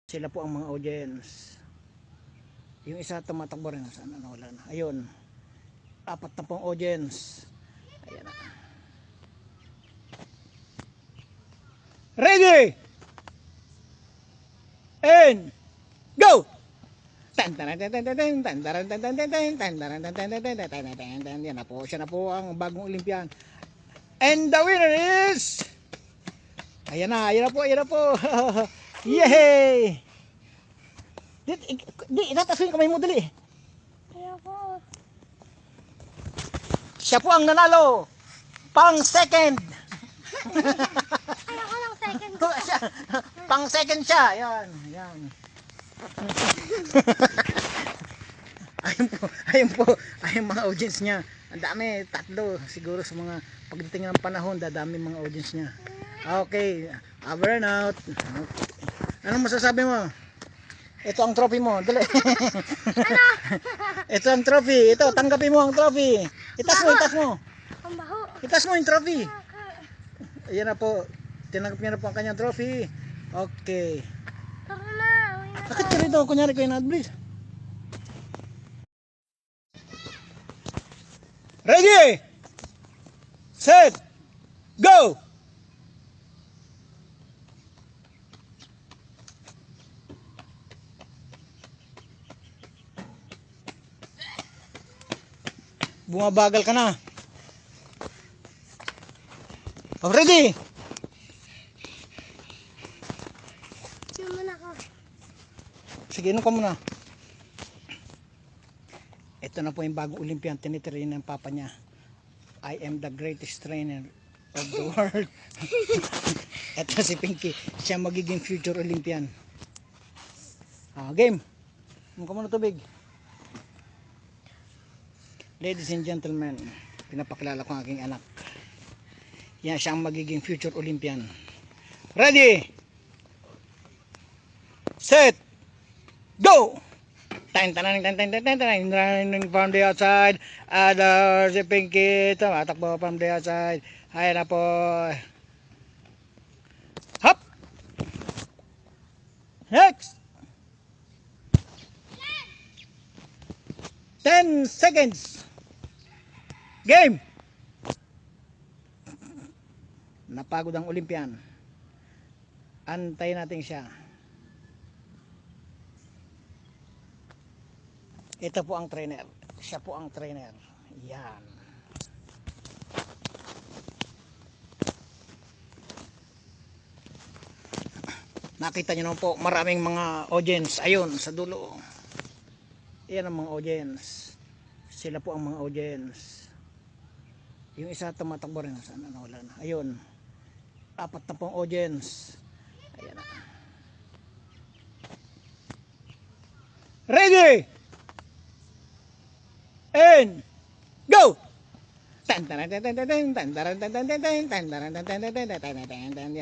Sila po ang mga audience. Yung isa tumatakbo rin. Sana nawala na. Ayun. 4 na pong audience. Ayan na. Ready! And go! Yan na po. Siya na po ang bagong Olympian. And the winner is... Ayan na po. Yay! Di, itataas yung kamay mo dali. Siya po ang nanalo. Pang second. Ayoko ng second. Pang second siya. Yan. Ayun mga audience niya. Ang dami, 3 siguro sa mga pagdating ng panahon, dadami mga audience niya. Okay, over and out. Anong masasabi mo? Ito ang trophy mo. Dali. Ano? Ito ang trophy. Ito, tanggapin mo ang trophy. Itas mo. Ang baho. Itas mo yung trophy. Ayan na po. Tinanggap niya na po ang kanyang trophy. Okay. Tara na. Uwi na Bakit ka rito? Kunyari ko yung adblis. Ready! Set! Go! Bumabagal ka na. Oh, ready? Diyan muna ako. Sige, inom ka muna. Ito na po yung bagong Olympian. Tinitirain ng papa niya. I am the greatest trainer of the world. Ito si Pinky. Siya magiging future Olympian. Game. Inom ka muna tubig. Ladies and gentlemen, pinapakilala ko ang aking anak. Yan siya ang magiging future Olympian. Ready? Set! Go! Running from the outside. Si Pinky. Tumatakbo from the outside. Ayan na po. Hop! Next! 10 seconds. Game. Napagod ang Olympian. Antayin natin siya. Ito po ang trainer. Siya po ang trainer. Yan. Nakita niyo naman po maraming mga audience. Ayun sa dulo. Yan ang mga audience. Sila po ang mga audience. Yung isa tumatakbo rin. Sana nawala na. Ayun. 4 na pong audience. Ayan na. Ready! And go! Yan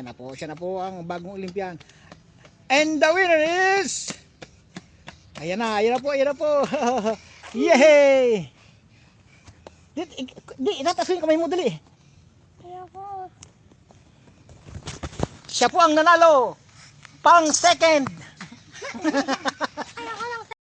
na po. Siya na po ang bagong Olympian. And the winner is... Ayan na po. Yay! Di, itataas yung kamay mo dali. Ayoko. Siya po ang nanalo. Pang second.